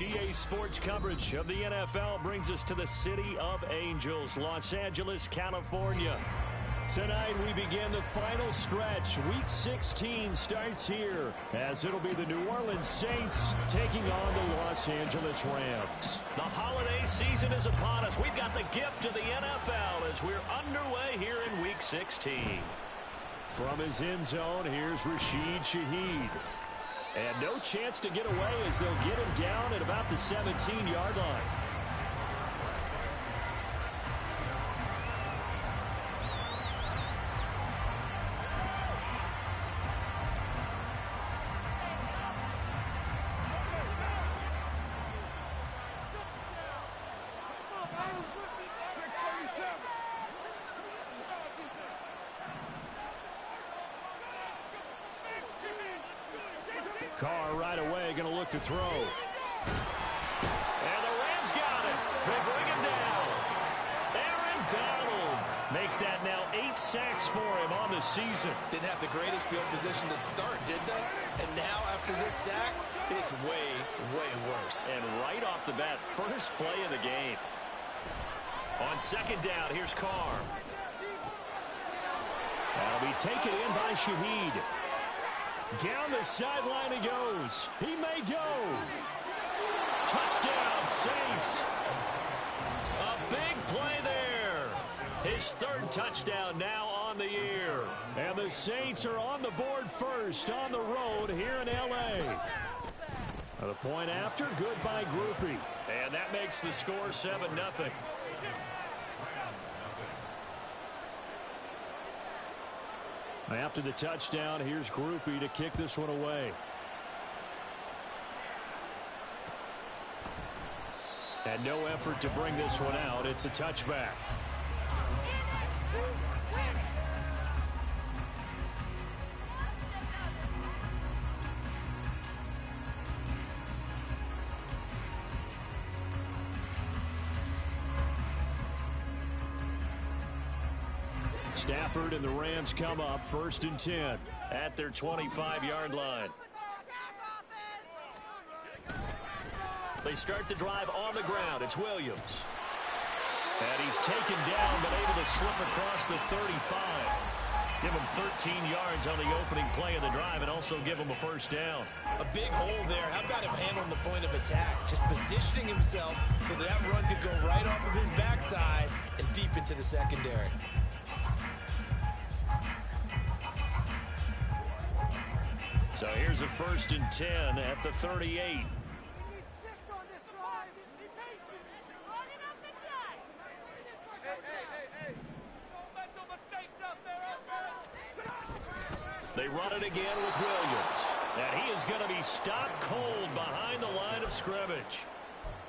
EA Sports coverage of the NFL brings us to the City of Angels, Los Angeles, California. Tonight we begin the final stretch. Week 16 starts here as it'll be the New Orleans Saints taking on the Los Angeles Rams. The holiday season is upon us. We've got the gift of the NFL as we're underway here in Week 16. From his end zone, here's Rashid Shaheed. And no chance to get away as they'll get him down at about the 17-yard line. Carr right away going to look to throw. And the Rams got it. They bring him down. Aaron Donald make that now 8 sacks for him on the season. Didn't have the greatest field position to start, did they? And now after this sack, it's way, way worse. And right off the bat, first play of the game. On second down, here's Carr. That'll be taken in by Shaheed. Down the sideline he goes. He may go. Touchdown, Saints. A big play there. His third touchdown now on the year. And the Saints are on the board first on the road here in L.A. The point after, good by Groupie. And that makes the score 7-0. After the touchdown, here's Groupie to kick this one away. And no effort to bring this one out. It's a touchback. Stafford and the Rams come up 1st and 10 at their 25-yard line. They start the drive on the ground. It's Williams. And he's taken down but able to slip across the 35. Give him 13 yards on the opening play of the drive and also give him a first down. A big hole there. How about him handling the point of attack? Just positioning himself so that run could go right off of his backside and deep into the secondary. So here's a 1st and 10 at the 38. They run it again with Williams. And he is going to be stopped cold behind the line of scrimmage.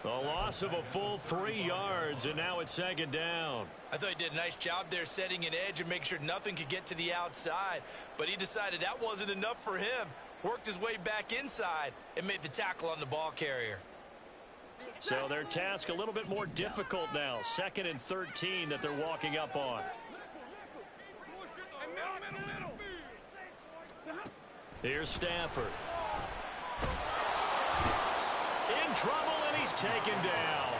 The loss of a full 3 yards, and now it's 2nd down. I thought he did a nice job there setting an edge and making sure nothing could get to the outside. But he decided that wasn't enough for him. Worked his way back inside and made the tackle on the ball carrier. So their task a little bit more difficult now. 2nd and 13 that they're walking up on. Here's Stafford. In trouble, and he's taken down.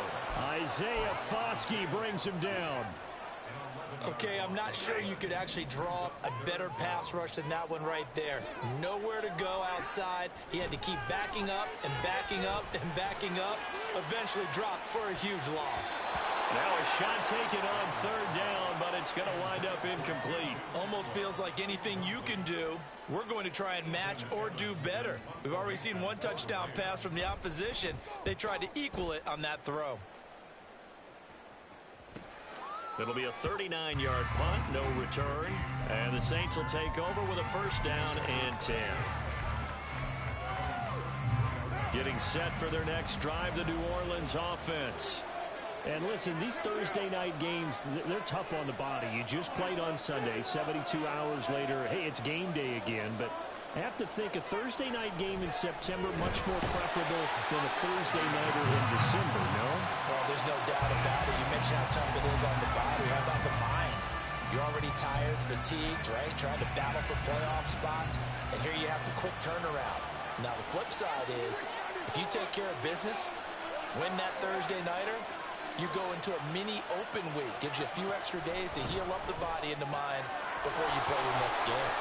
Isaiah Foskey brings him down. Okay, I'm not sure you could actually draw a better pass rush than that one right there. Nowhere to go outside. He had to keep backing up and backing up and backing up. Eventually dropped for a huge loss. Now a shot taken on 3rd down, but it's going to wind up incomplete. Almost feels like anything you can do, we're going to try and match or do better. We've already seen one touchdown pass from the opposition. They tried to equal it on that throw. It'll be a 39-yard punt, no return. And the Saints will take over with a 1st down and 10. Getting set for their next drive, the New Orleans offense. And listen, these Thursday night games, they're tough on the body. You just played on Sunday, 72 hours later. Hey, it's game day again, but I have to think a Thursday night game in September much more preferable than a Thursday nighter in December, no? Well, there's no doubt about it. You mentioned how tough it is on the body. How about the mind? You're already tired, fatigued, right? Trying to battle for playoff spots, and here you have the quick turnaround. Now, the flip side is If you take care of business, win that Thursday nighter, you go into a mini open week. Gives you a few extra days to heal up the body and the mind before you play your next game.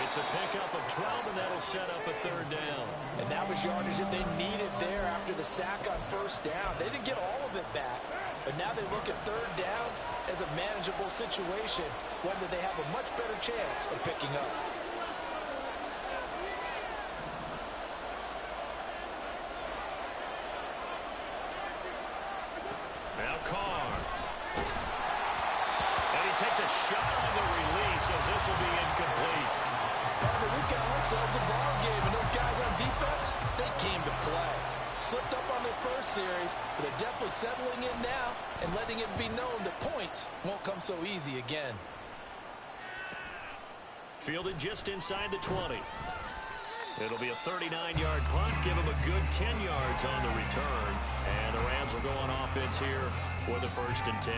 It's a pickup of 12, and that'll set up a third down. And that was yardage that they needed there after the sack on first down. They didn't get all of it back, but now they look at third down as a manageable situation, one that they have a much better chance of picking up. Takes a shot on the release as this will be incomplete. Partner, we've got ourselves a ball game, and those guys on defense, they came to play. Slipped up on their first series, but they're definitely settling in now and letting it be known that points won't come so easy again. Fielded just inside the 20. It'll be a 39-yard punt. Give them a good 10 yards on the return. And the Rams will go on offense here with a 1st and 10.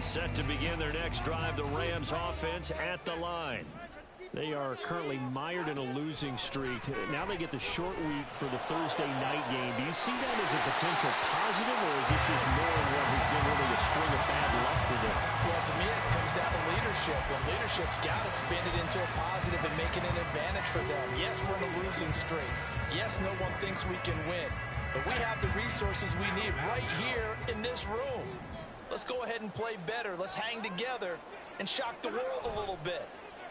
Set to begin their next drive, the Rams offense at the line. They are currently mired in a losing streak. Now they get the short week for the Thursday night game. Do you see that as a potential positive, or is this just more of what has been really a string of bad luck for them? Well, to me, it comes down to leadership, and leadership's got to spin it into a positive and make it an advantage for them. Yes, we're in a losing streak. Yes, no one thinks we can win, but we have the resources we need right here in this room. Let's go ahead and play better. Let's hang together and shock the world a little bit.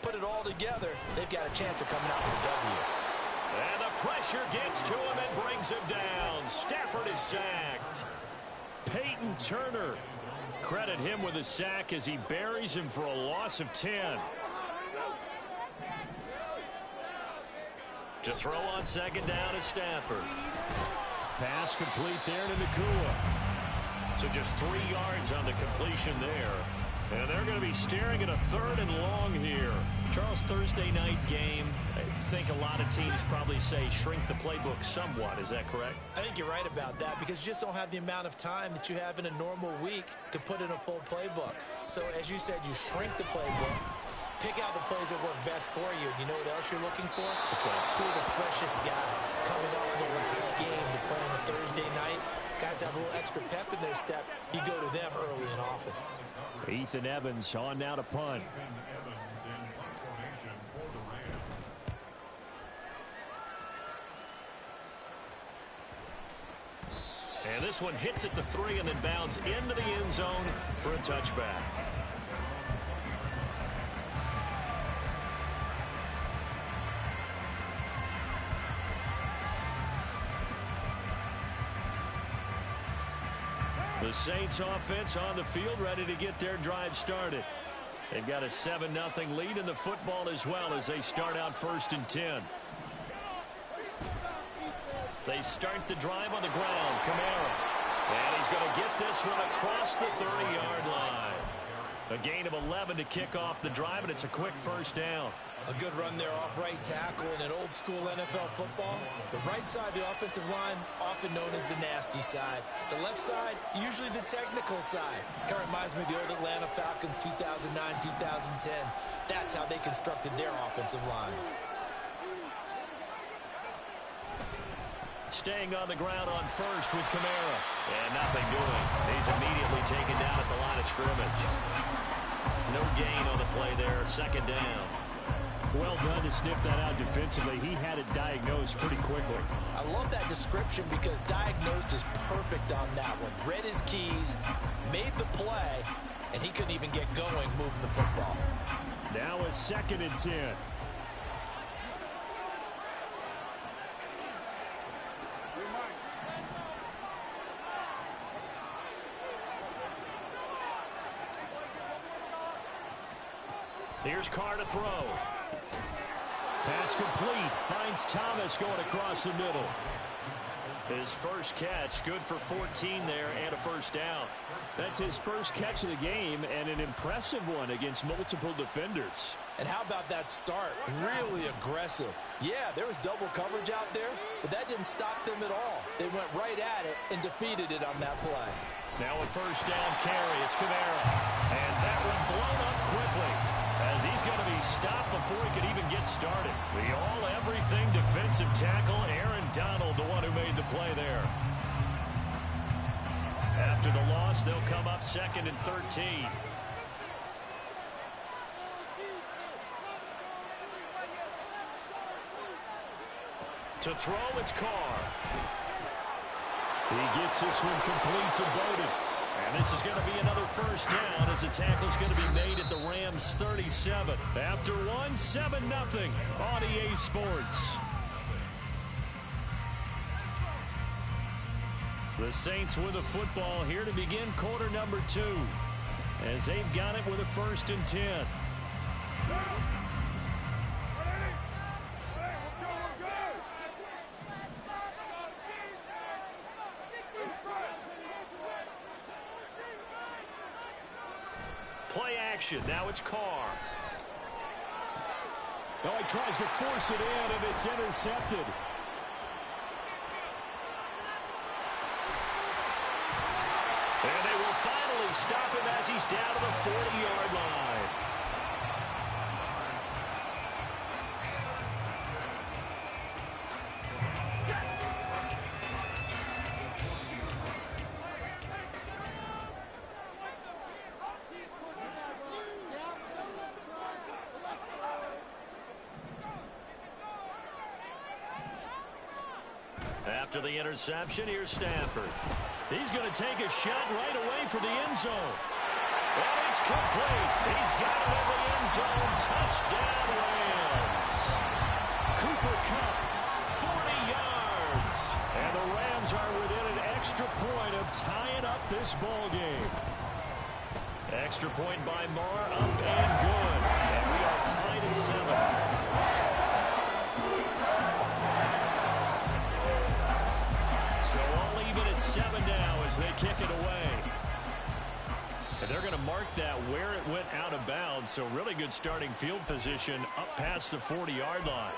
Put it all together, they've got a chance of coming out with a W. And the pressure gets to him and brings him down. Stafford is sacked. Peyton Turner. Credit him with a sack as he buries him for a loss of 10. To throw on second down is Stafford. Pass complete there to Nakua. So just 3 yards on the completion there. And they're going to be staring at a 3rd and long here. Charles, Thursday night game, I think a lot of teams probably say shrink the playbook somewhat. Is that correct? I think you're right about that because you just don't have the amount of time that you have in a normal week to put in a full playbook. So as you said, you shrink the playbook, pick out the plays that work best for you. You know what else you're looking for? Who are the freshest guys coming off the last game to play on a Thursday night? Guys have a little extra pep in their step. You go to them early and often. Ethan Evans on now to punt. And this one hits at the 3 and then bounds into the end zone for a touchback. The Saints offense on the field, ready to get their drive started. They've got a 7-0 lead in the football as well as they start out 1st and 10. They start the drive on the ground. Kamara. And he's going to get this one across the 30-yard line. A gain of 11 to kick off the drive, and it's a quick 1st down. A good run there off right tackle in an old-school NFL football. The right side of the offensive line, often known as the nasty side. The left side, usually the technical side. Kind of reminds me of the old Atlanta Falcons 2009, 2010. That's how they constructed their offensive line. Staying on the ground on first with Kamara. And nothing doing. He's immediately taken down at the line of scrimmage. No gain on the play there. 2nd down. Well done to sniff that out defensively. He had it diagnosed pretty quickly. I love that description because diagnosed is perfect on that one. Read his keys, made the play, and he couldn't even get going moving the football. Now a 2nd and 10. Here's Carr to throw. Pass complete. Finds Thomas going across the middle. His first catch, good for 14 there and a 1st down. That's his first catch of the game and an impressive one against multiple defenders. And how about that start? Really aggressive. Yeah, there was double coverage out there, but that didn't stop them at all. They went right at it and defeated it on that play. Now a 1st down carry. It's Kamara. And that one get started. The all-everything defensive tackle, Aaron Donald, the one who made the play there. After the loss, they'll come up 2nd and 13. To throw, it's Carr. He gets this one complete to Bowden. And this is going to be another first down as the tackle's going to be made at the Rams' 37. After one, 7-0 on EA Sports. The Saints with the football here to begin quarter number 2. As they've got it with a 1st and 10. Play action. Now it's Carr. Oh, he tries to force it in, and it's intercepted. And they will finally stop him as he's down to the 40-yard line. After the interception, here's Stafford. He's going to take a shot right away for the end zone. And it's complete. He's got it in the end zone. Touchdown, Rams. Cooper Kupp, 40 yards. And the Rams are within an extra point of tying up this ball game. Extra point by Marr, up and good. And we are tied at 7. So all even at 7 now as they kick it away. And they're going to mark that where it went out of bounds. So really good starting field position up past the 40-yard line.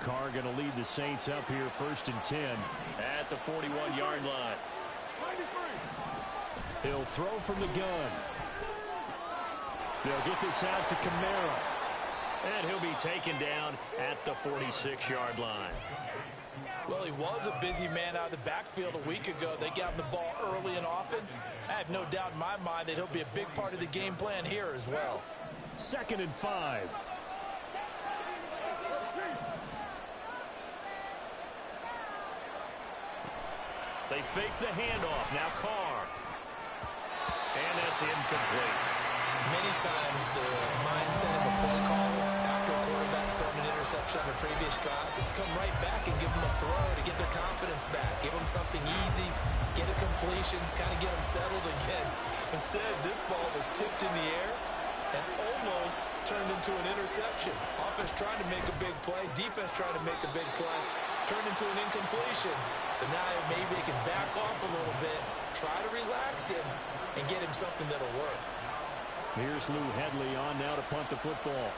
Carr going to lead the Saints up here 1st and 10 at the 41-yard line. He'll throw from the gun. They'll get this out to Kamara. And he'll be taken down at the 46-yard line. Well, he was a busy man out of the backfield a week ago. They got him the ball early and often. I have no doubt in my mind that he'll be a big part of the game plan here as well. 2nd and 5. They fake the handoff. Now Carr. And that's incomplete. Many times the mindset of a play caller after a quarterback's thrown an interception on the previous drive is to come right back and give them a throw to get their confidence back. Give them something easy, get a completion, kind of get them settled again. Instead, this ball was tipped in the air and almost turned into an interception. Offense trying to make a big play, defense trying to make a big play, turned into an incompletion. So now maybe they can back off a little bit, try to relax him, and get him something that'll work. Here's Lou Hedley on now to punt the football.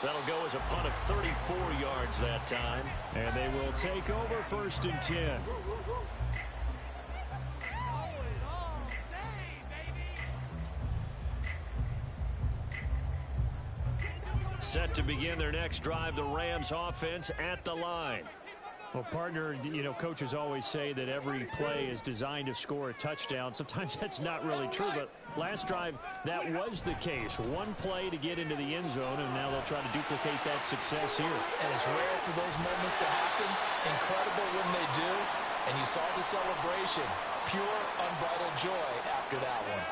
That'll go as a punt of 34 yards that time. And they will take over 1st and 10. Set to begin their next drive, the Rams offense at the line. Well, partner, coaches always say that every play is designed to score a touchdown. Sometimes that's not really true, but last drive, that was the case. One play to get into the end zone, and now they'll try to duplicate that success here. And it's rare for those moments to happen. Incredible when they do. And you saw the celebration. Pure, unbridled joy after that one.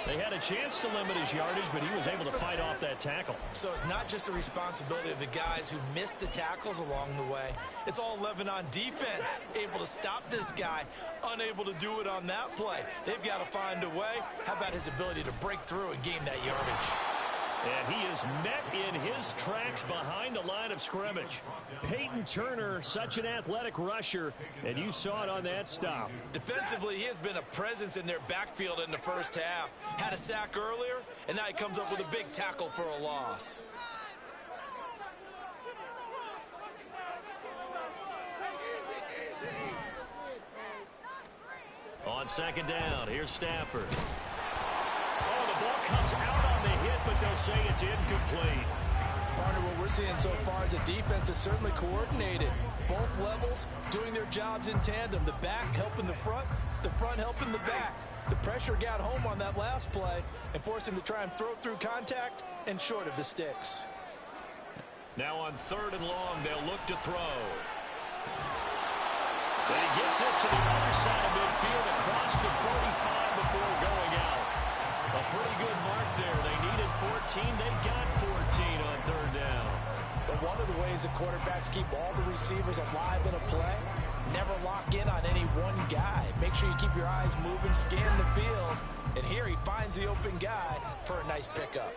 They had a chance to limit his yardage, but he was able to fight off that tackle. So it's not just the responsibility of the guys who missed the tackles along the way. It's all 11 on defense, able to stop this guy, unable to do it on that play. They've got to find a way. How about his ability to break through and gain that yardage? And he is met in his tracks behind the line of scrimmage. Peyton Turner, such an athletic rusher, and you saw it on that stop. Defensively, he has been a presence in their backfield in the first half. Had a sack earlier, and now he comes up with a big tackle for a loss. On second down, here's Stafford. Oh, the ball comes out on the hit, but they'll say it's incomplete. Partner, what we're seeing so far is a defense that's certainly coordinated. Both levels doing their jobs in tandem. The back helping the front helping the back. The pressure got home on that last play and forced him to try and throw through contact and short of the sticks. Now on 3rd and long, they'll look to throw. But he gets this to the other side of midfield across the 45 before going out. A pretty good mark there. They needed 14. They got 14 on 3rd down. But one of the ways the quarterbacks keep all the receivers alive in a play, never lock in on any one guy. Make sure you keep your eyes moving, scan the field. And here he finds the open guy for a nice pickup.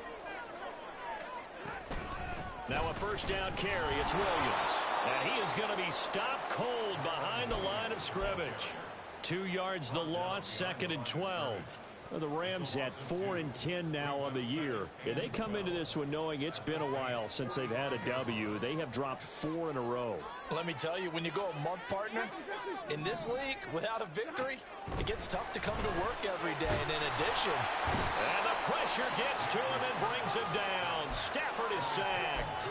Now a 1st down carry. It's Williams. And he is going to be stopped cold behind the line of scrimmage. 2 yards the loss, 2nd and 12. Well, the Rams at 4-10 now on the year. Yeah, they come into this one knowing it's been a while since they've had a W. They have dropped 4 in a row. Let me tell you, when you go a month, partner, in this league, without a victory, it gets tough to come to work every day. And in addition, and the pressure gets to him and brings him down. Stafford is sacked.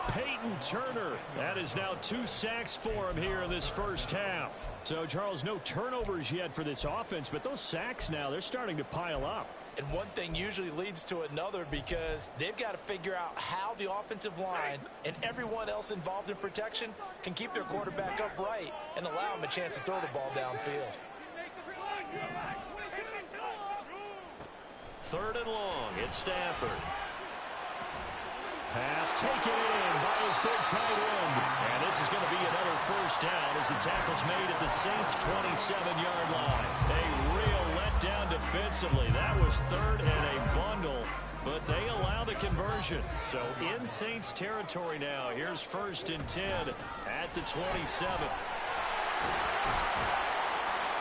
Peyton Turner, that is now 2 sacks for him here in this first half. So, Charles, no turnovers yet for this offense, but those sacks now, they're starting to pile up. And one thing usually leads to another because they've got to figure out how the offensive line and everyone else involved in protection can keep their quarterback upright and allow him a chance to throw the ball downfield. 3rd and long, it's Stafford. Pass taken in by his big tight end. And this is going to be another 1st down as the tackle's made at the Saints' 27-yard line. A real letdown defensively. That was 3rd and a bundle, but they allow the conversion. So in Saints territory now. Here's 1st and 10 at the 27.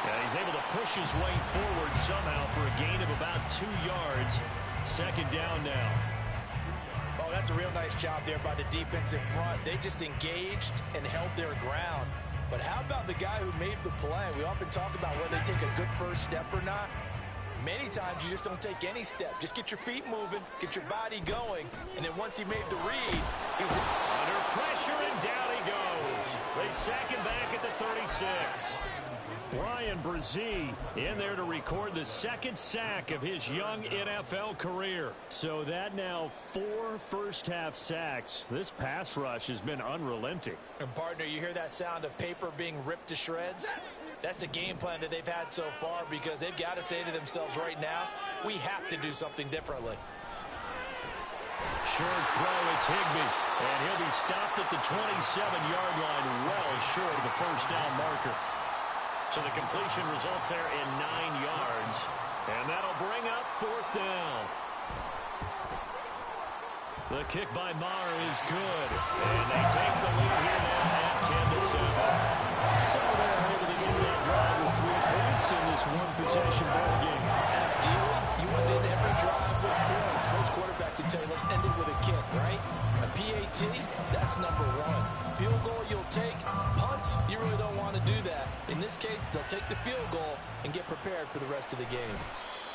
Yeah, he's able to push his way forward somehow for a gain of about 2 yards. 2nd down now. Oh, that's a real nice job there by the defensive front. They just engaged and held their ground. But how about the guy who made the play? We often talk about whether they take a good first step or not. Many times you just don't take any step. Just get your feet moving, get your body going, and then once he made the read, he was under pressure, and down he goes. They sack him back at the 36. Brian Brzee in there to record the 2nd sack of his young NFL career. So that now 4 first-half sacks. This pass rush has been unrelenting. And, partner, you hear that sound of paper being ripped to shreds? That's the game plan that they've had so far because they've got to say to themselves right now, we have to do something differently. Short throw, it's Higbee. And he'll be stopped at the 27-yard line, well short of the 1st down marker. So the completion results there in 9 yards. And that'll bring up 4th down. The kick by Maher is good. And they take the lead here now at 10-7. So they're able to end that drive with 3 points in this one-possession ball game. And ideally, you want to end every drive with points. Most quarterbacks would tell you, let's end it with a kick, right? A PAT, that's number 1. Field goal you'll take. Punts, you really don't want to do that. In this case, they'll take the field goal and get prepared for the rest of the game.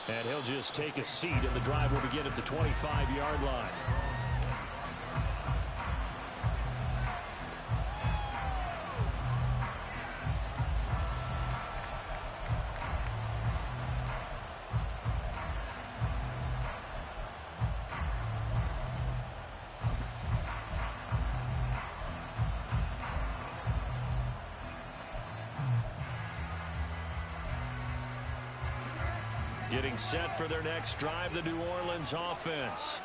And he'll just take a seat, and the drive will begin at the 25-yard line. Getting set for their next drive, the New Orleans offense.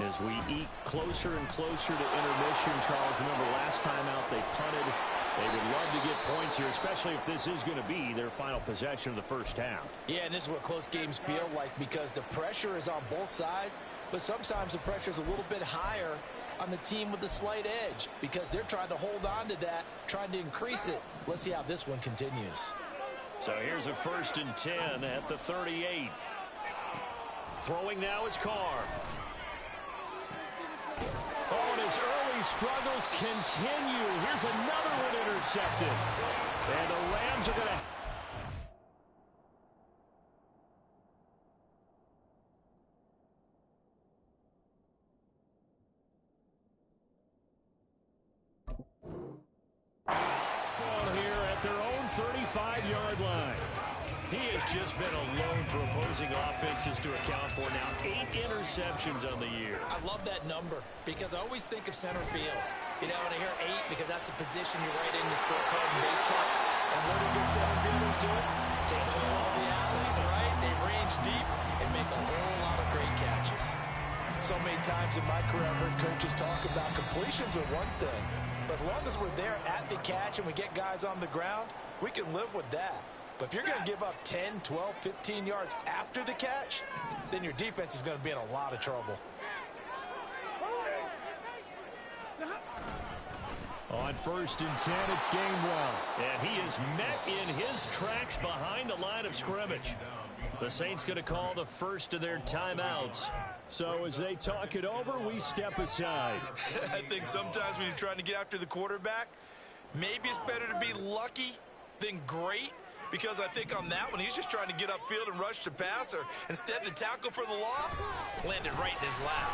As we eat closer and closer to intermission, Charles, remember last time out they punted. They would love to get points here, especially if this is going to be their final possession of the first half. Yeah, and this is what close games feel like because the pressure is on both sides, but sometimes the pressure is a little bit higher on the team with the slight edge because they're trying to hold on to that, trying to increase it. Let's see how this one continues. So here's a 1st and 10 at the 38. Throwing now is Carr. Oh, and his early struggles continue. Here's another one intercepted. And the Rams are going to He has just been alone for opposing offenses to account for now 8 interceptions on the year. I love that number because I always think of center field. You know, when I hear 8, because that's the position you write in the scorecard in baseball. And what do good center fielders do? Take the ball all the alleys, right? They range deep and make a whole lot of great catches. So many times in my career, I've heard coaches talk about completions are one thing. But as long as we're there at the catch and we get guys on the ground, we can live with that. But if you're going to give up 10, 12, 15 yards after the catch, then your defense is going to be in a lot of trouble. On 1st and 10, it's Gainwell. And he is met in his tracks behind the line of scrimmage. The Saints going to call the first of their timeouts. So as they talk it over, we step aside. I think sometimes when you're trying to get after the quarterback, maybe it's better to be lucky than great. Because I think on that one, he's just trying to get upfield and rush the passer. Instead, the tackle for the loss landed right in his lap.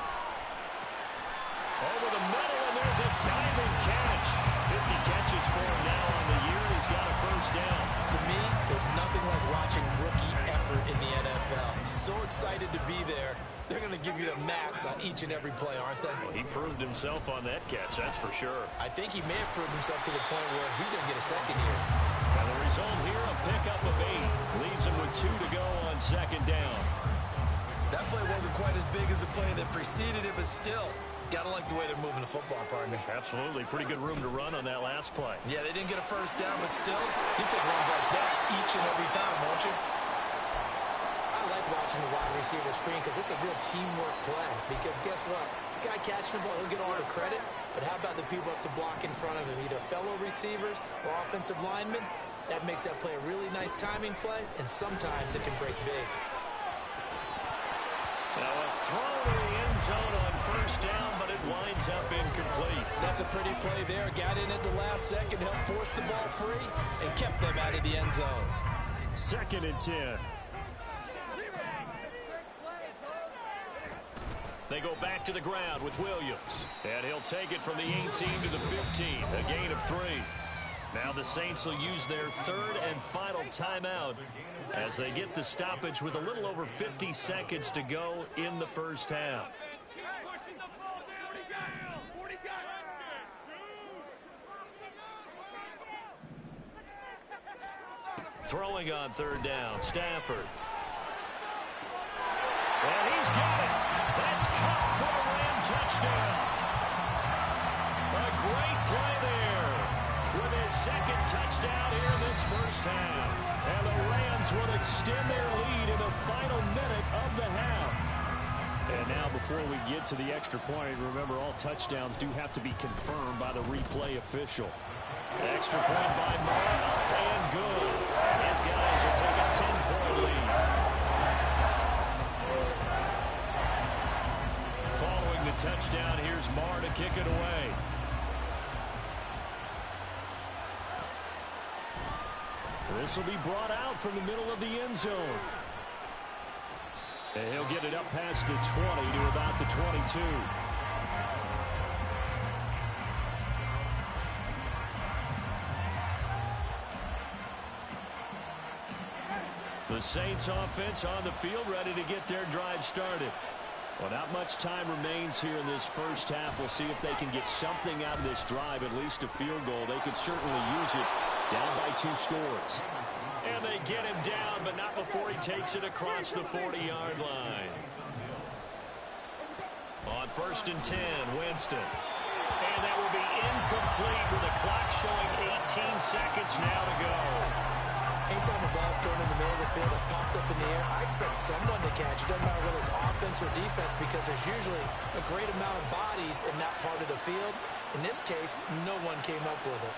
Over the middle, and there's a diving catch. 50 catches for him now on the year. He's got a first down. To me, there's nothing like watching rookie effort in the NFL. So excited to be there. They're going to give you the max on each and every play, aren't they? Well, he proved himself on that catch, that's for sure. I think he may have proved himself to the point where he's going to get a second here. And the result here, a pickup of 8. Leaves him with 2 to go on 2nd down. That play wasn't quite as big as the play that preceded it, but still, got to like the way they're moving the football, partner. Absolutely. Pretty good room to run on that last play. Yeah, they didn't get a first down, but still, you take runs like that each and every time, won't you? I like watching the wide receiver screen because it's a real teamwork play. Because guess what? The guy catching the ball, he'll get all the credit. But how about the people up to block in front of him, either fellow receivers or offensive linemen? That makes that play a really nice timing play, and sometimes it can break big. Now a throw to the end zone on 1st down, but it winds up incomplete. That's a pretty play there. Got in at the last second, helped force the ball free, and kept them out of the end zone. 2nd and 10. They go back to the ground with Williams. And he'll take it from the 18 to the 15, a gain of 3. Now the Saints will use their 3rd and final timeout as they get the stoppage with a little over 50 seconds to go in the first half. Throwing on 3rd down, Stafford. And he's got it. That's caught for a Ram touchdown. A great play there with his 2nd touchdown here in this first half. And the Rams will extend their lead in the final minute of the half. And now before we get to the extra point, remember all touchdowns do have to be confirmed by the replay official. Extra point by Moore, up and good. His guys will take a 10-point lead. Following the touchdown, here's Marr to kick it away. This will be brought out from the middle of the end zone. And he'll get it up past the 20 to about the 22. The Saints offense on the field ready to get their drive started. Well, not much time remains here in this first half. We'll see if they can get something out of this drive, at least a field goal. They could certainly use it down by 2 scores. And they get him down, but not before he takes it across the 40-yard line. On 1st and 10, Winston. And that will be incomplete with the clock showing 18 seconds now to go. Anytime a ball's thrown in the middle of the field that's popped up in the air, I expect someone to catch. It doesn't matter whether it's offense or defense because there's usually a great amount of bodies in that part of the field. In this case, no one came up with it.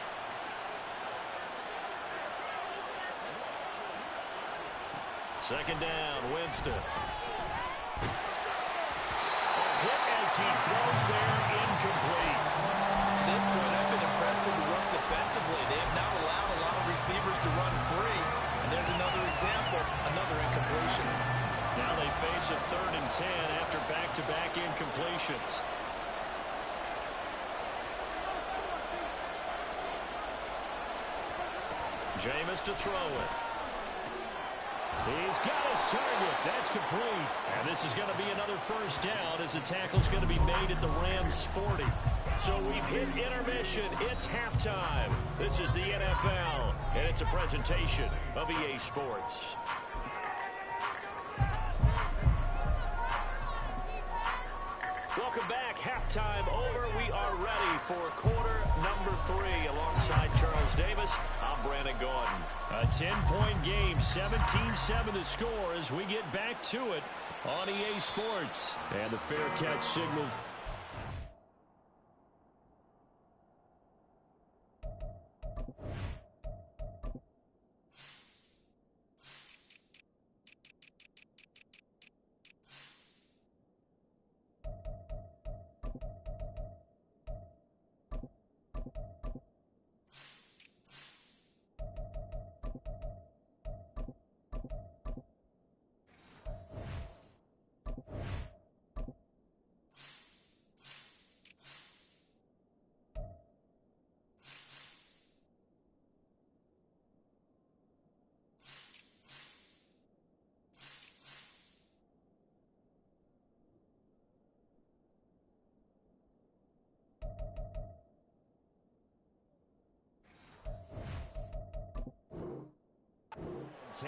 Second down, Winston. A hit as he throws there, incomplete. To this point, I've been impressed with the work defensively. They have not allowed a lot of receivers to run free. And there's another example, another incompletion. Now they face a 3rd and 10 after back-to-back incompletions. Jameis to throw it. He's got his target. That's complete. And this is going to be another first down as the tackle's going to be made at the Rams' 40. So we've hit intermission. It's halftime. This is the NFL, and it's a presentation of EA Sports. Welcome back. Halftime over. We are ready for quarter number 3. Alongside Charles Davis, I'm Brandon Gordon. A 10-point game, 17-7 the score as we get back to it on EA Sports. And the fair catch signal.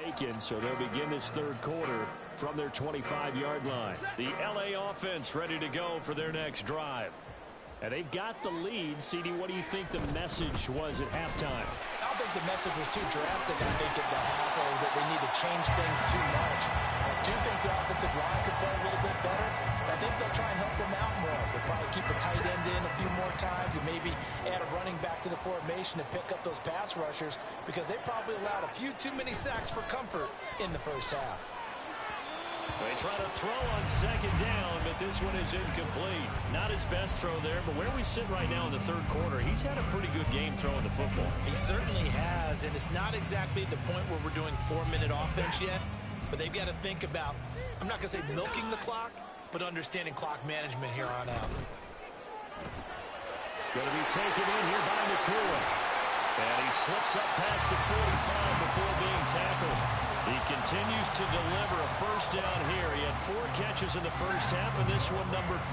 Taken, so they'll begin this third quarter from their 25-yard line. The LA offense ready to go for their next drive. And they've got the lead. CD, what do you think the message was at halftime? I don't think the message was too drastic, I think, at the half, or that they need to change things too much. I do think the offensive line could play a little bit better. I think they'll try and help them out more. They'll probably keep a tight end in a few more times and maybe add a running back to the formation to pick up those pass rushers, because they probably allowed a few too many sacks for comfort in the first half. They try to throw on second down, but this one is incomplete. Not his best throw there, but where we sit right now in the third quarter, he's had a pretty good game throwing the football. He certainly has, and it's not exactly the point where we're doing 4-minute offense yet, but they've got to think about, I'm not going to say milking the clock, but understanding clock management here on out. Going to be taken in here by Nakua. And he slips up past the 45 before being tackled. He continues to deliver a first down here. He had 4 catches in the first half, and this one number 5.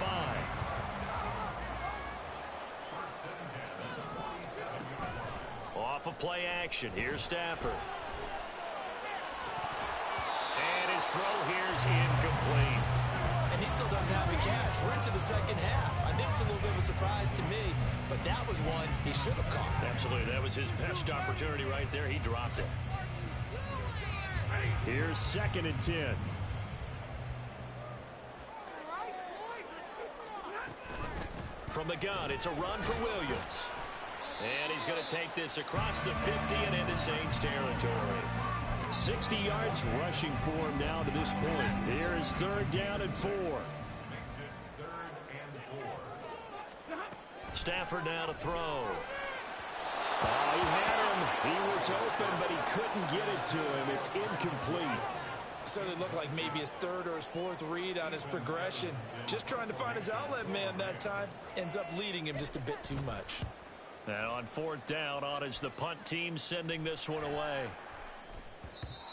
Off of play action. Here's Stafford. And his throw here is incomplete. And he still doesn't have a catch. We're into the second half. I think it's a little bit of a surprise to me, but that was one he should have caught. Absolutely. That was his best opportunity right there. He dropped it. Here's 2nd and 10. From the gun, it's a run for Williams. And he's going to take this across the 50 and into Saints territory. 60 yards rushing for him now to this point. Here is 3rd down and 4. Stafford now to throw. Oh, he had him. He was open, but he couldn't get it to him. It's incomplete. Certainly looked like maybe his 3rd or his 4th read on his progression. Just trying to find his outlet man that time. Ends up leading him just a bit too much. And on 4th down, on is the punt team sending this one away.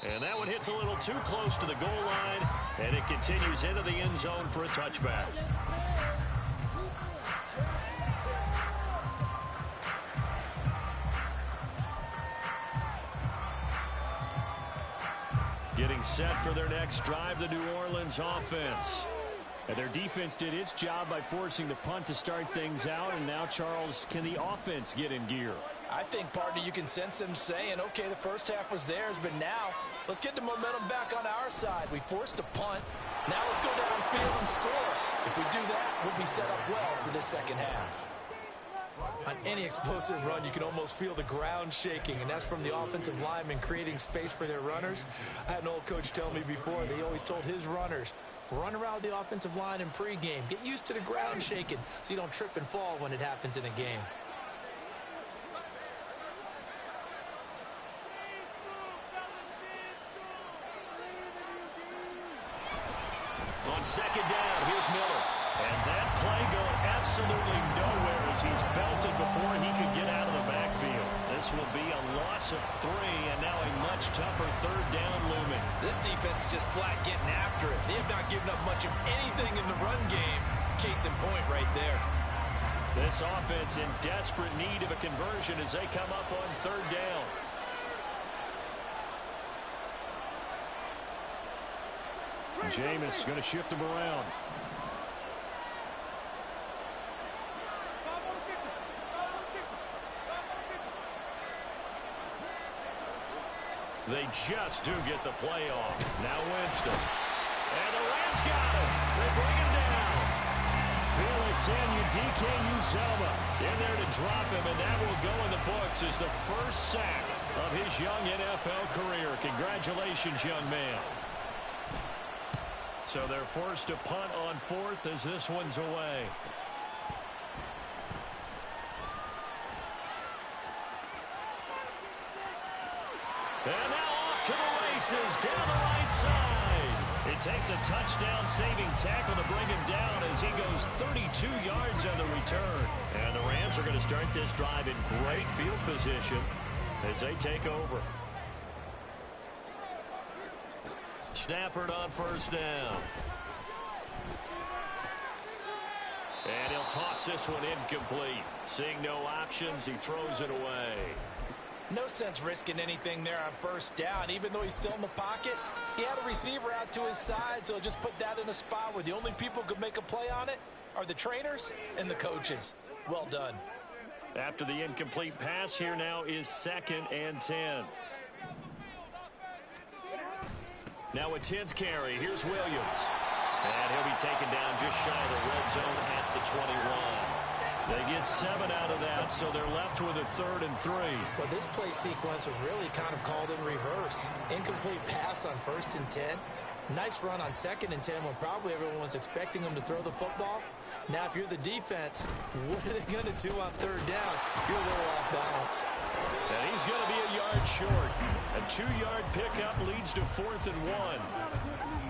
And that one hits a little too close to the goal line, and it continues into the end zone for a touchback. Getting set for their next drive, the New Orleans offense. And their defense did its job by forcing the punt to start things out, and now, Charles, can the offense get in gear? I think, partner, you can sense them saying, okay, the first half was theirs, but now let's get the momentum back on our side. We forced a punt. Now let's go downfield and score. If we do that, we'll be set up well for this second half. On any explosive run, you can almost feel the ground shaking, and that's from the offensive linemen creating space for their runners. I had an old coach tell me before, they always told his runners, run around the offensive line in pregame. Get used to the ground shaking so you don't trip and fall when it happens in a game. On 2nd down, here's Miller. And that play going absolutely nowhere as he's belted before he could get out of the backfield. This will be a loss of 3, and now a much tougher third down looming. This defense is just flat getting after it. They have not given up much of anything in the run game. Case in point right there. This offense in desperate need of a conversion as they come up on third down. Jameis going to shift him around. They just do get the play off. Now Winston. And the Rams got him. They bring him down. Felix Anudike-Uzomah in there to drop him, and that will go in the books as the first sack of his young NFL career. Congratulations, young man. So they're forced to punt on 4th as this one's away. And now off to the races down the right side. It takes a touchdown-saving tackle to bring him down as he goes 32 yards on the return. And the Rams are going to start this drive in great field position as they take over. Stafford on first down. And he'll toss this one incomplete. Seeing no options, he throws it away. No sense risking anything there on first down. Even though he's still in the pocket, he had a receiver out to his side, so just put that in a spot where the only people who could make a play on it are the trainers and the coaches. Well done. After the incomplete pass, here now is 2nd and 10. Now a 10th carry. Here's Williams. And he'll be taken down just shy of the red zone at the 21. They get 7 out of that, so they're left with a 3rd and 3. Well, this play sequence was really kind of called in reverse. Incomplete pass on 1st and 10. Nice run on 2nd and 10 when probably everyone was expecting him to throw the football. Now, if you're the defense, what are they going to do on 3rd down? You're a little off balance. And he's going to be a yard short. A 2-yard pickup leads to 4th and 1.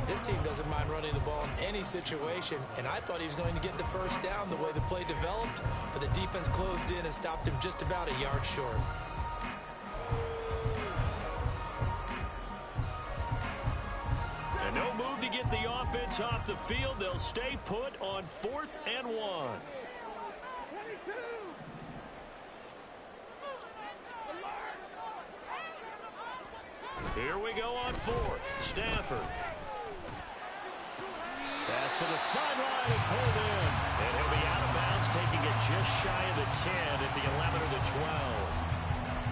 This team doesn't mind running the ball in any situation, and I thought he was going to get the first down the way the play developed, but the defense closed in and stopped him just about a yard short. And no move to get the offense off the field. They'll stay put on 4th and 1. Here we go on 4th. Stafford. Pass to the sideline and pulled in. And he'll be out of bounds, taking it just shy of the 10 at the 11 or the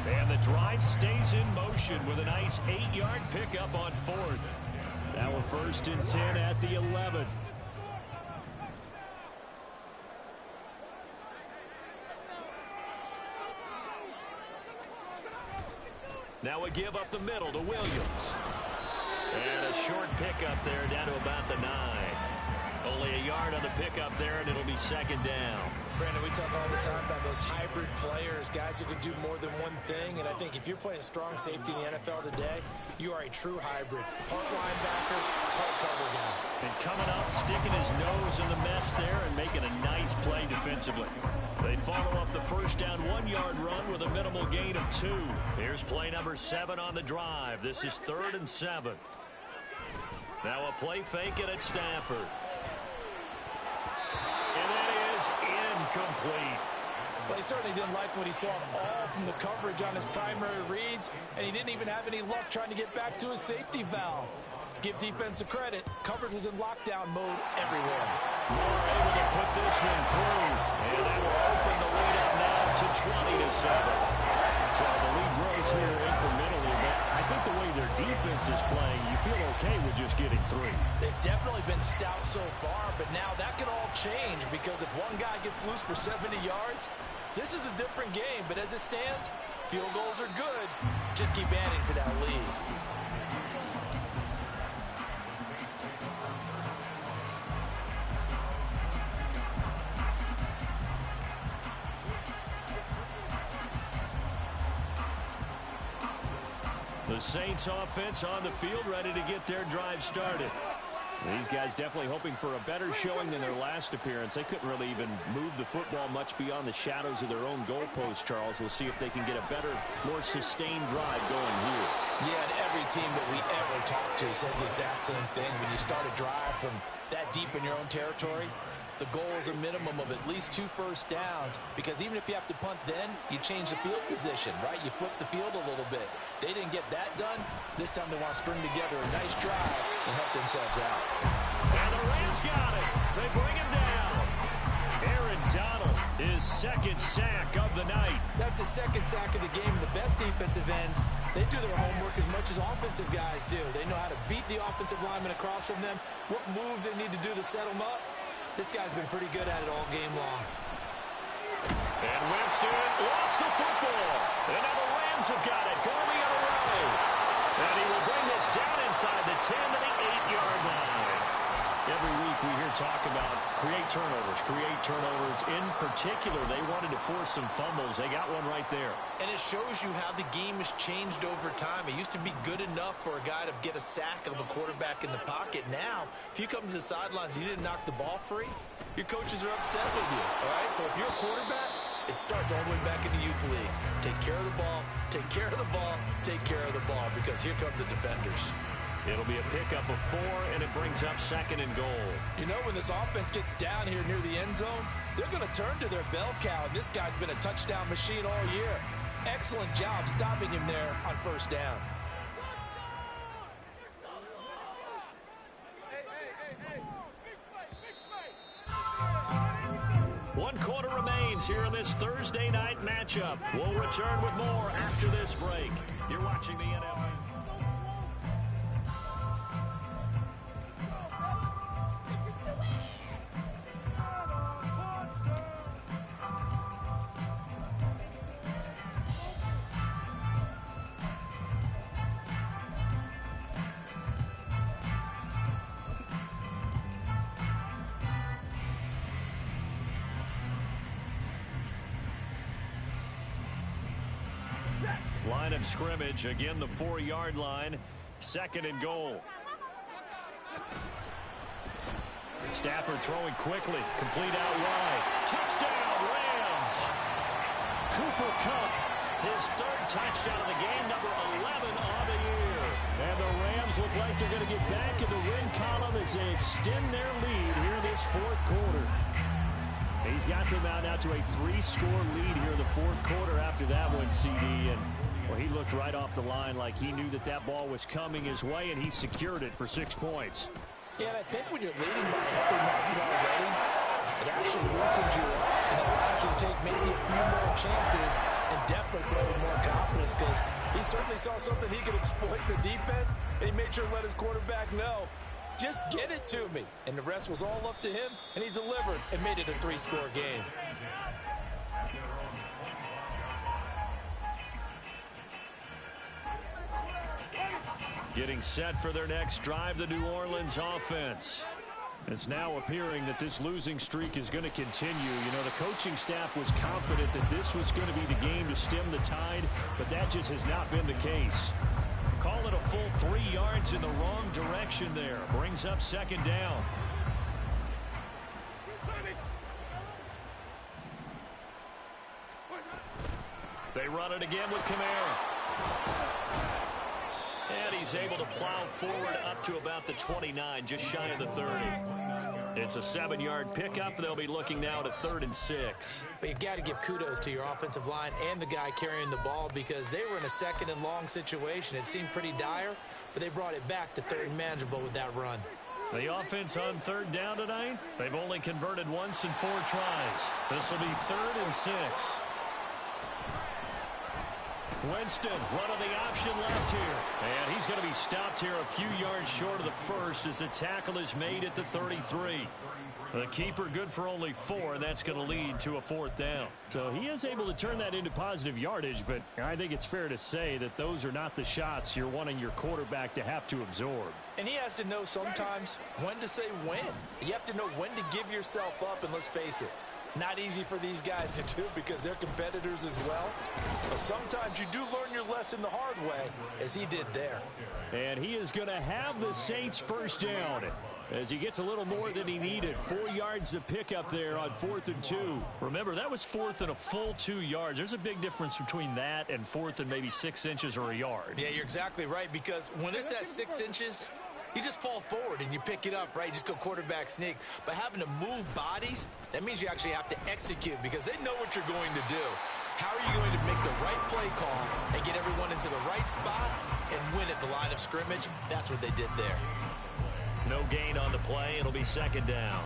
12. And the drive stays in motion with a nice 8-yard pickup on 4th. Now a 1st and 10 at the 11. Now a give up the middle to Williams. And a short pickup there down to about the 9. Only a yard on the pickup there, and it'll be 2nd down. Brandon, we talk all the time about those hybrid players, guys who can do more than one thing. And I think if you're playing strong safety in the NFL today, you are a true hybrid. Part linebacker, part cover guy. And coming up, sticking his nose in the mess there and making a nice play defensively. They follow up the first down 1-yard run with a minimal gain of 2. Here's play number 7 on the drive. This is 3rd and 7. Now a play fake it at Stafford. And that is incomplete. Well, he certainly didn't like what he saw all from the coverage on his primary reads, and he didn't even have any luck trying to get back to his safety valve. Give defense a credit. Coverage was in lockdown mode everywhere. Moore able to put this one through, and that will open the lead up now to 20-7. So the lead grows here incrementally, but I think the way their defense is playing, you feel okay with just getting 3. They've definitely been stout so far, but now that could all change because if one guy gets loose for 70 yards, this is a different game. But as it stands, field goals are good. Just keep adding to that lead. The Saints offense on the field, ready to get their drive started. These guys definitely hoping for a better showing than their last appearance. They couldn't really even move the football much beyond the shadows of their own goalpost, Charles. We'll see if they can get a better, more sustained drive going here. Yeah, and every team that we ever talk to says the exact same thing. When you start a drive from that deep in your own territory, the goal is a minimum of at least 2 first downs, because even if you have to punt then, you change the field position, right? You flip the field a little bit. They didn't get that done. This time they want to string together a nice drive and help themselves out. And the Rams got it. They bring him down. Aaron Donald, his second sack of the night. That's his second sack of the game. The best defensive ends, they do their homework as much as offensive guys do. They know how to beat the offensive lineman across from them, what moves they need to do to set them up. This guy's been pretty good at it all game long. And Winston lost the football. And now the Rams have got it going the other way. And he will bring this down inside the 10 to the 8-yard line. Every week we hear talk about create turnovers. In particular, they wanted to force some fumbles. They got one right there. And it shows you how the game has changed over time. It used to be good enough for a guy to get a sack of a quarterback in the pocket. Now, if you come to the sidelines and you didn't knock the ball free, your coaches are upset with you, all right? So if you're a quarterback, it starts all the way back in the youth leagues. Take care of the ball, take care of the ball, take care of the ball, because here come the defenders. It'll be a pickup of 4, and it brings up 2nd and goal. You know, when this offense gets down here near the end zone, they're going to turn to their bell cow, and this guy's been a touchdown machine all year. Excellent job stopping him there on first down. One quarter remains here in this Thursday night matchup. We'll return with more after this break. You're watching the NFL. Line of scrimmage, again the 4-yard line, 2nd and goal. Stafford throwing quickly, complete out wide. Touchdown, Rams! Cooper Kupp, his 3rd touchdown of the game, number 11 on the year. And the Rams look like they're going to get back in the win column as they extend their lead here this 4th quarter. He's got them out now to a 3-score lead here in the 4th quarter after that one, CD. And well, he looked right off the line like he knew that that ball was coming his way, and he secured it for 6 points. Yeah, and I think when you're leading by a heavy margin already, it actually loosens you up and allows you to take maybe a few more chances and definitely play with more confidence, because he certainly saw something he could exploit in the defense, and he made sure to let his quarterback know, just get it to me. And the rest was all up to him, and he delivered and made it a 3-score game. Getting set for their next drive, the New Orleans offense. It's now appearing that this losing streak is going to continue. You know, the coaching staff was confident that this was going to be the game to stem the tide, but that just has not been the case. Call it a full 3 yards in the wrong direction there. Brings up 2nd down. They run it again with Kamara. And he's able to plow forward up to about the 29, just shy of the 30. It's a 7-yard pickup. They'll be looking now to 3rd and 6. But you got to give kudos to your offensive line and the guy carrying the ball, because they were in a 2nd and long situation. It seemed pretty dire, but they brought it back to 3rd and manageable with that run. The offense on 3rd down tonight, they've only converted once in 4 tries. This will be 3rd and 6. Winston, one of the option left here. And he's going to be stopped here a few yards short of the first as the tackle is made at the 33. The keeper good for only 4, and that's going to lead to a 4th down. So he is able to turn that into positive yardage, but I think it's fair to say that those are not the shots you're wanting your quarterback to have to absorb. And he has to know sometimes when to say when. You have to know when to give yourself up, and let's face it, not easy for these guys to do because they're competitors as well. But sometimes you do learn your lesson the hard way, as he did there. And he is going to have the Saints first down. as he gets a little more than he needed. 4 yards to pick up there on 4th and 2. Remember, that was 4th and a full 2 yards. There's a big difference between that and 4th and maybe 6 inches or a yard. Yeah, you're exactly right, because when it's that 6 inches, you just fall forward and you pick it up, right? You just go quarterback sneak. But having to move bodies, that means you actually have to execute because they know what you're going to do. How are you going to make the right play call and get everyone into the right spot and win at the line of scrimmage? That's what they did there. No gain on the play. It'll be 2nd down.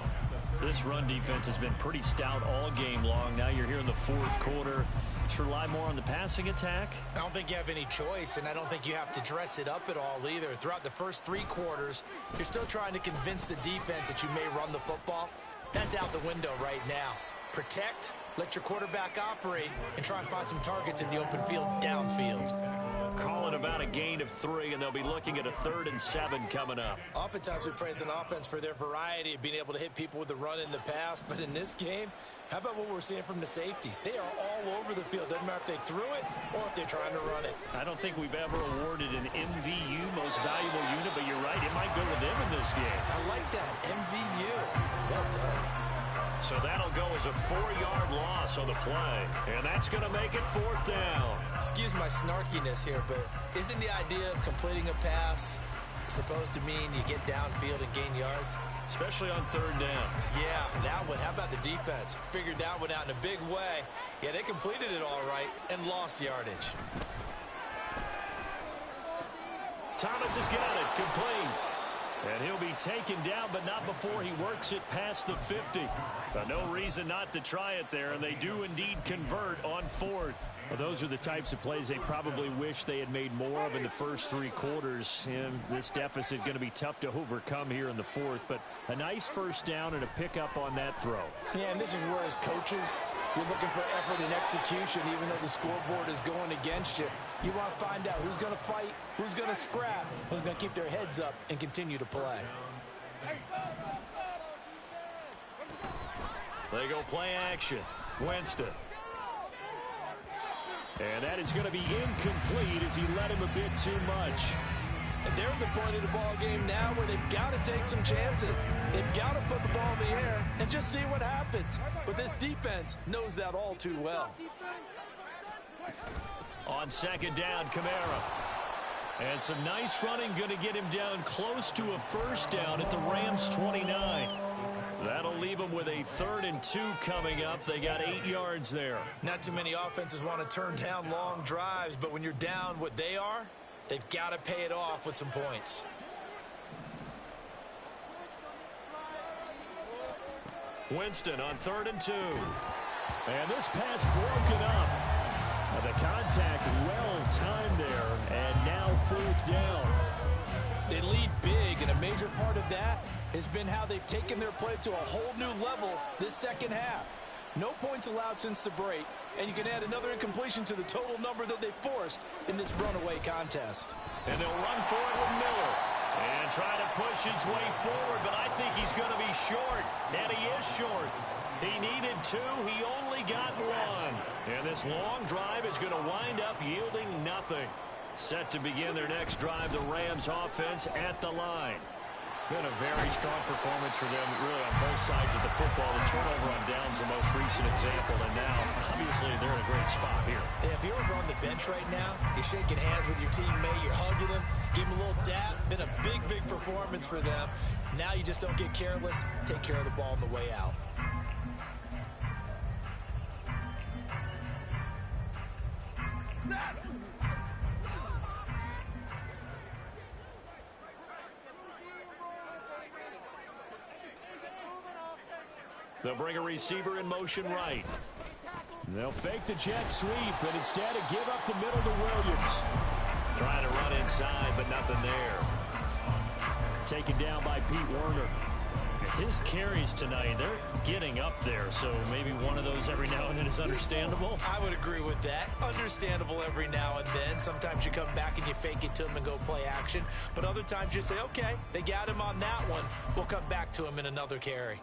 This run defense has been pretty stout all game long. Now you're here in the 4th quarter. Should rely more on the passing attack? I don't think you have any choice, and I don't think you have to dress it up at all either. Throughout the first 3 quarters, you're still trying to convince the defense that you may run the football. That's out the window right now. Protect, let your quarterback operate, and try and find some targets in the open field downfield. Call it about a gain of 3, and they'll be looking at a 3rd and 7 coming up. Oftentimes we praise an offense for their variety of being able to hit people with the run in the pass, but in this game, how about what we're seeing from the safeties? They are all over the field. Doesn't matter if they threw it or if they're trying to run it. I don't think we've ever awarded an MVU, most valuable unit, but you're right, it might go to them in this game. I like that, MVU. Well done. So that'll go as a 4-yard loss on the play. And that's going to make it 4th down. Excuse my snarkiness here, but isn't the idea of completing a pass supposed to mean you get downfield and gain yards? Especially on 3rd down. Yeah, that one. How about the defense? Figured that one out in a big way. Yeah, they completed it all right and lost yardage. Thomas has got it. Complete. And he'll be taken down, but not before he works it past the 50. But no reason not to try it there, and they do indeed convert on 4th. Well, those are the types of plays they probably wish they had made more of in the first 3 quarters. And this deficit going to be tough to overcome here in the 4th. But a nice 1st down and a pickup on that throw. Yeah, and this is where as coaches, you're looking for effort and execution, even though the scoreboard is going against you. You want to find out who's going to fight, who's going to scrap, who's going to keep their heads up and continue to play. They go play action. Winston. And that is going to be incomplete as he let him a bit too much. And they're at the point of the ball game now where they've got to take some chances. They've got to put the ball in the air and just see what happens. But this defense knows that all too well. On 2nd down, Kamara. And some nice running going to get him down close to a 1st down at the Rams 29. That'll leave them with a 3rd and 2 coming up. They got 8 yards there. Not too many offenses want to turn down long drives, but when you're down what they are, they've got to pay it off with some points. Winston on 3rd and 2. And this pass broken up. The contact well timed there, and now 4th down. They lead big, and a major part of that has been how they've taken their play to a whole new level this 2nd half. No points allowed since the break, and you can add another incompletion to the total number that they forced in this runaway contest. And they'll run for it with Miller. And try to push his way forward, but I think he's going to be short. And he is short. He needed 2. He only got 1. And this long drive is going to wind up yielding nothing. Set to begin their next drive, the Rams offense at the line. Been a very strong performance for them, really, on both sides of the football. The turnover on downs the most recent example, and now, obviously, they're in a great spot here. Yeah, if you're over on the bench right now, you're shaking hands with your teammate, you're hugging him, give him a little dap. Been a big, big performance for them. Now you just don't get careless. Take care of the ball on the way out. They'll bring a receiver in motion right. They'll fake the jet sweep, and instead give up the middle to Williams. Trying to run inside, but nothing there. Taken down by Pete Werner. His carries tonight, they're getting up there, so maybe one of those every now and then is understandable. I would agree with that. Understandable every now and then. Sometimes you come back and you fake it to him and go play action. But other times you say, okay, they got him on that one. We'll come back to him in another carry.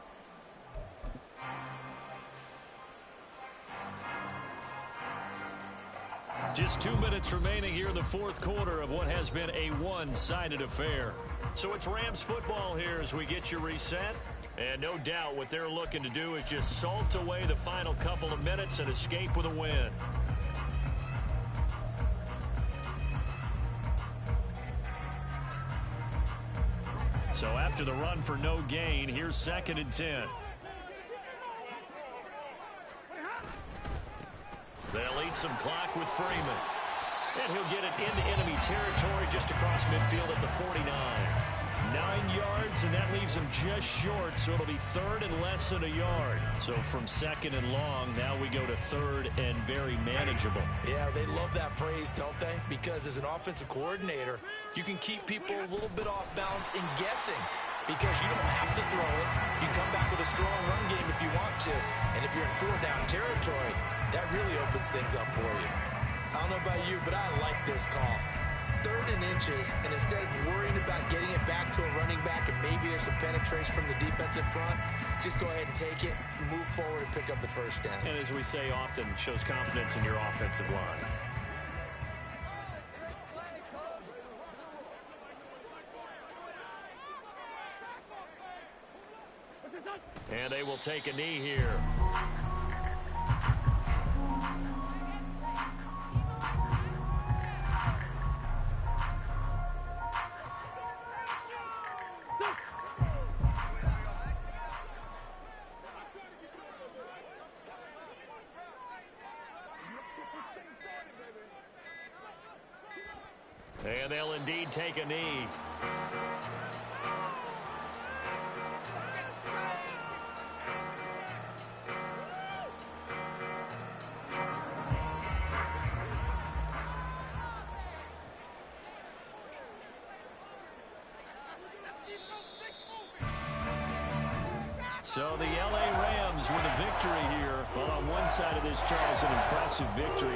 Just 2 minutes remaining here in the fourth quarter of what has been a one-sided affair. So it's Rams football here as we get you reset. And no doubt what they're looking to do is just salt away the final couple of minutes and escape with a win. So after the run for no gain, here's 2nd and 10. They'll eat some clock with Freeman. And he'll get it into enemy territory just across midfield at the 49. 9 yards, and that leaves him just short, so it'll be 3rd and less than a yard. So from 2nd and long, now we go to 3rd and very manageable. Yeah, they love that phrase, don't they? Because as an offensive coordinator, you can keep people a little bit off balance and guessing because you don't have to throw it. You can come back with a strong run game if you want to. And if you're in 4-down territory, that really opens things up for you. I don't know about you, but I like this call. 3rd and inches, and instead of worrying about getting it back to a running back and maybe there's some penetration from the defensive front, just go ahead and take it, move forward, and pick up the first down. And as we say often, shows confidence in your offensive line. And they will take a knee here. And they'll indeed take a knee. So the LA Rams with a victory here. Well, on one side of this, Charles, an impressive victory.